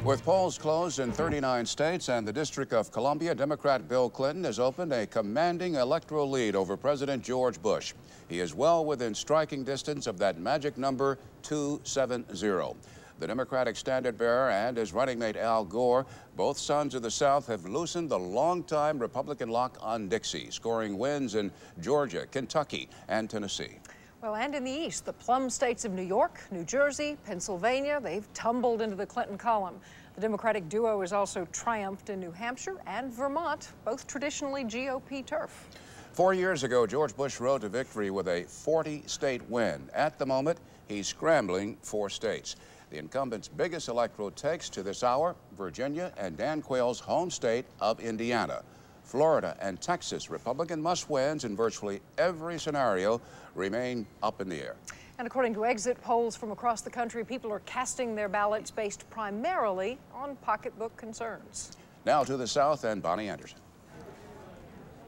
With polls closed in 39 states and the District of Columbia, Democrat Bill Clinton has opened a commanding electoral lead over President George Bush. He is well within striking distance of that magic number 270. The Democratic standard-bearer and his running mate Al Gore, both sons of the South, have loosened the longtime Republican lock on Dixie, scoring wins in Georgia, Kentucky, and Tennessee. Well, and in the East, the plum states of New York, New Jersey, Pennsylvania, they've tumbled into the Clinton column. The Democratic duo has also triumphed in New Hampshire and Vermont, both traditionally GOP turf. 4 years ago, George Bush rode to victory with a 40-state win. At the moment, he's scrambling for states. The incumbent's biggest electoral takes to this hour, Virginia and Dan Quayle's home state of Indiana. Florida and Texas Republican must-wins in virtually every scenario remain up in the air. And according to exit polls from across the country, people are casting their ballots based primarily on pocketbook concerns. Now to the South and Bonnie Anderson.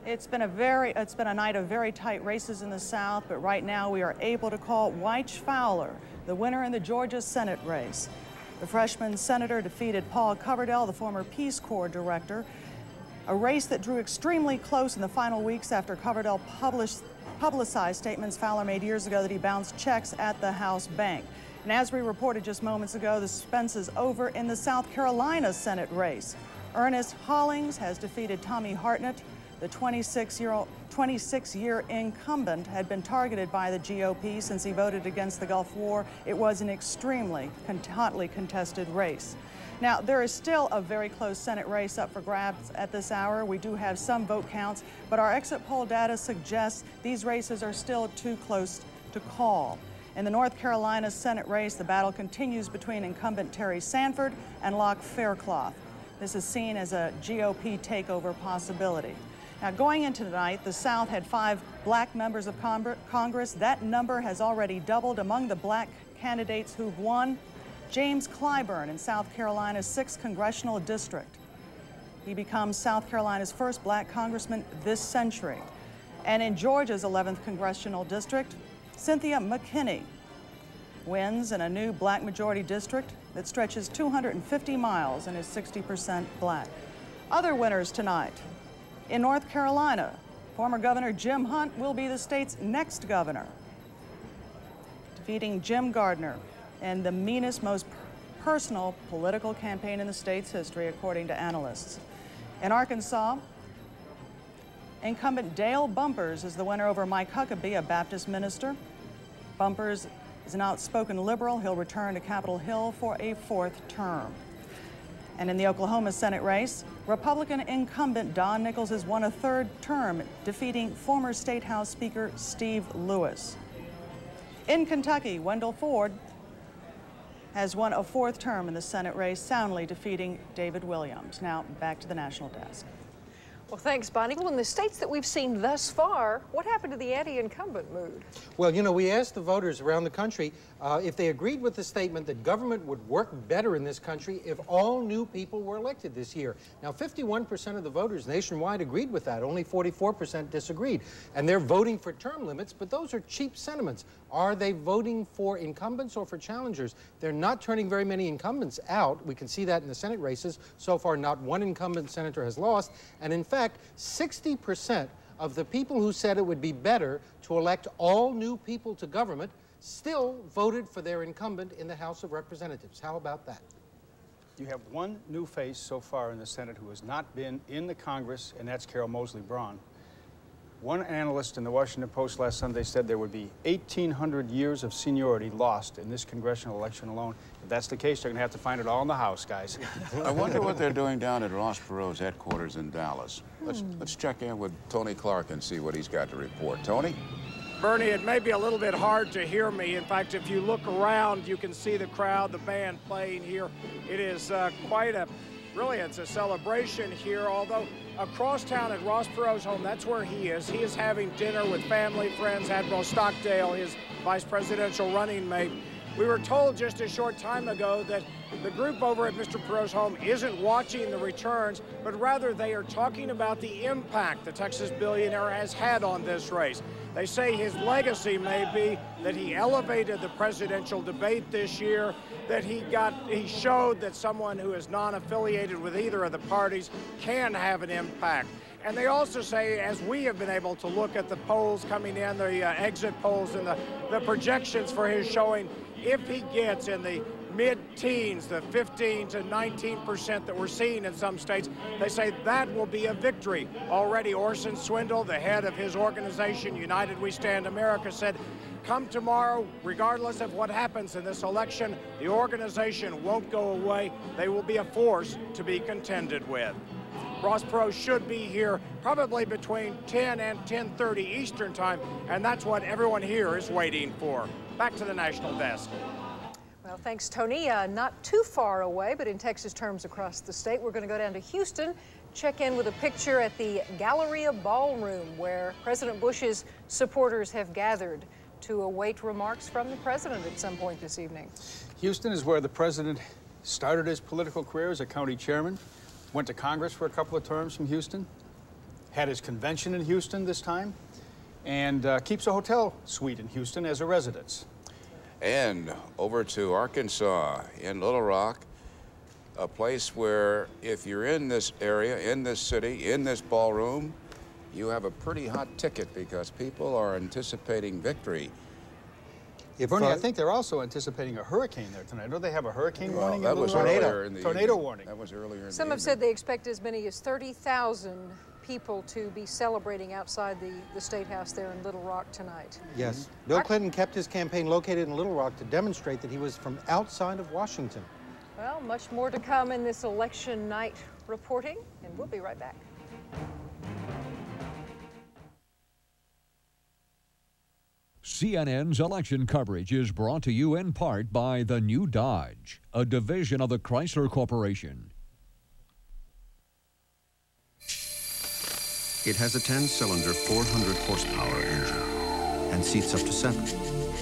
It's been a night of very tight races in the South, but right now we are able to call Wyche Fowler the winner in the Georgia Senate race. The freshman senator defeated Paul Coverdell, the former Peace Corps director, a race that drew extremely close in the final weeks after Coverdell publicized statements Fowler made years ago that he bounced checks at the House bank. And as we reported just moments ago, the suspense is over in the South Carolina Senate race. Ernest Hollings has defeated Tommy Hartnett. The 26-year incumbent had been targeted by the GOP since he voted against the Gulf War. It was an extremely hotly contested race. Now, there is still a very close Senate race up for grabs at this hour. We do have some vote counts, but our exit poll data suggests these races are still too close to call. In the North Carolina Senate race, the battle continues between incumbent Terry Sanford and Locke Faircloth. This is seen as a GOP takeover possibility. Now, going into tonight, the South had 5 black members of Congress. That number has already doubled among the black candidates who've won. James Clyburn in South Carolina's 6th congressional district. He becomes South Carolina's first black congressman this century. And in Georgia's 11th congressional district, Cynthia McKinney wins in a new black majority district that stretches 250 miles and is 60% black. Other winners tonight. In North Carolina, former Governor Jim Hunt will be the state's next governor, defeating Jim Gardner in the meanest, most personal political campaign in the state's history, according to analysts. In Arkansas, incumbent Dale Bumpers is the winner over Mike Huckabee, a Baptist minister. Bumpers is an outspoken liberal. He'll return to Capitol Hill for a 4th term. And in the Oklahoma Senate race, Republican incumbent Don Nichols has won a 3rd term, defeating former State House Speaker Steve Lewis. In Kentucky, Wendell Ford has won a 4th term in the Senate race, soundly defeating David Williams. Now, back to the national desk. Well, thanks, Bonnie. Well, in the states that we've seen thus far, what happened to the anti-incumbent mood? Well, you know, we asked the voters around the country if they agreed with the statement that government would work better in this country if all new people were elected this year. Now, 51% of the voters nationwide agreed with that. Only 44% disagreed. And they're voting for term limits, but those are cheap sentiments. Are they voting for incumbents or for challengers? They're not turning very many incumbents out. We can see that in the Senate races. So far, not one incumbent senator has lost. And in fact, 60% of the people who said it would be better to elect all new people to government still voted for their incumbent in the House of Representatives. How about that? You have one new face so far in the Senate who has not been in the Congress, and that's Carol Moseley Braun. One analyst in the Washington Post last Sunday said there would be 1,800 years of seniority lost in this congressional election alone. If that's the case, you're going to have to find it all in the House, guys. I wonder what they're doing down at Ross Perot's headquarters in Dallas. Let's check in with Tony Clark and see what he's got to report. Tony? Bernie, it may be a little bit hard to hear me. In fact, if you look around, you can see the crowd, the band playing here. It is really, it's a celebration here, although across town at Ross Perot's home, that's where he is. He is having dinner with family, friends, Admiral Stockdale, his vice presidential running mate. We were told just a short time ago that the group over at Mr. Perot's home isn't watching the returns, but rather they are talking about the impact the Texas billionaire has had on this race. They say his legacy may be that he elevated the presidential debate this year, that he showed that someone who is non-affiliated with either of the parties can have an impact. And they also say, as we have been able to look at the polls coming in, the exit polls and the projections for his showing, if he gets in the mid-teens, the 15 to 19% that we're seeing in some states, they say that will be a victory. Already Orson Swindle, the head of his organization, United We Stand America, said, come tomorrow, regardless of what happens in this election, the organization won't go away. They will be a force to be contended with. Ross Perot should be here probably between 10 and 10:30 Eastern time, and that's what everyone here is waiting for. Back to the National Desk. Well, thanks, Tony. Not too far away, but in Texas terms across the state, we're going to go down to Houston, check in with a picture at the Galleria Ballroom, where President Bush's supporters have gathered to await remarks from the president at some point this evening. Houston is where the president started his political career as a county chairman, went to Congress for a couple of terms from Houston, had his convention in Houston this time, and keeps a hotel suite in Houston as a residence. And over to Arkansas, in Little Rock, a place where if you're in this area, in this city, in this ballroom, you have a pretty hot ticket because people are anticipating victory. Yeah, Bernie, I think they're also anticipating a hurricane there tonight. Don't they have a hurricane warning? That was earlier in the tornado evening. warning. That was earlier in the Some have said they expect as many as 30,000 people to be celebrating outside the State House there in Little Rock tonight. Yes. Bill Clinton kept his campaign located in Little Rock to demonstrate that he was from outside of Washington. Well, much more to come in this election night reporting, and we'll be right back. CNN's election coverage is brought to you in part by the new Dodge, a division of the Chrysler Corporation. It has a 10-cylinder, 400-horsepower engine and seats up to 7.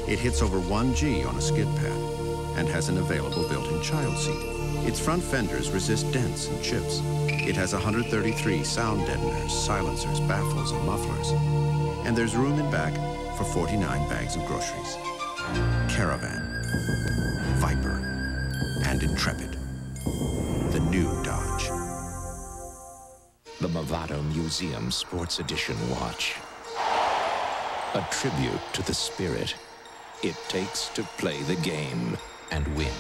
It hits over 1G on a skid pad and has an available built-in child seat. Its front fenders resist dents and chips. It has 133 sound deadeners, silencers, baffles, and mufflers. And there's room in back for 49 bags of groceries. Caravan, Viper, and Intrepid. The new Dodge. The Movado Museum Sports Edition watch. A tribute to the spirit it takes to play the game and win.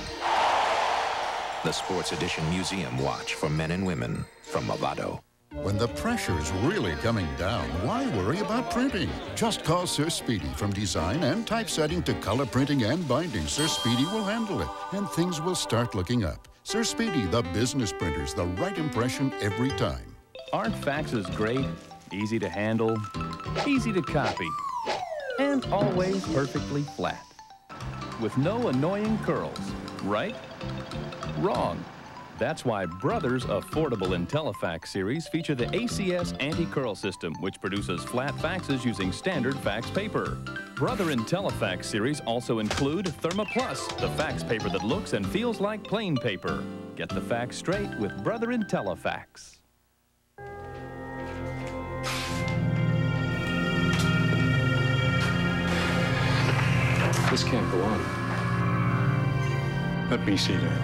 The Sports Edition Museum watch for men and women from Movado. When the pressure's really coming down, why worry about printing? Just call Sir Speedy. From design and typesetting to color printing and binding, Sir Speedy will handle it, and things will start looking up. Sir Speedy, the business printers, the right impression every time. Aren't faxes great? Easy to handle, easy to copy, and always perfectly flat. With no annoying curls, right? Wrong. That's why Brother's affordable Intellifax series feature the ACS anti-curl system, which produces flat faxes using standard fax paper. Brother Intellifax series also include ThermaPlus, the fax paper that looks and feels like plain paper. Get the fax straight with Brother Intellifax. This can't go on. Let me see that.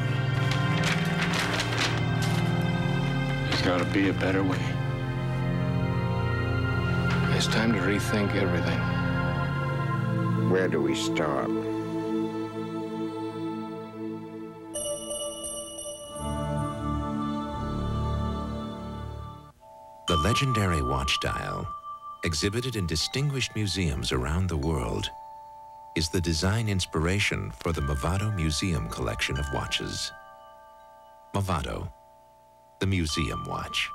There's got to be a better way. It's time to rethink everything. Where do we start? The legendary watch dial, exhibited in distinguished museums around the world, is the design inspiration for the Movado Museum collection of watches. Movado, the museum watch.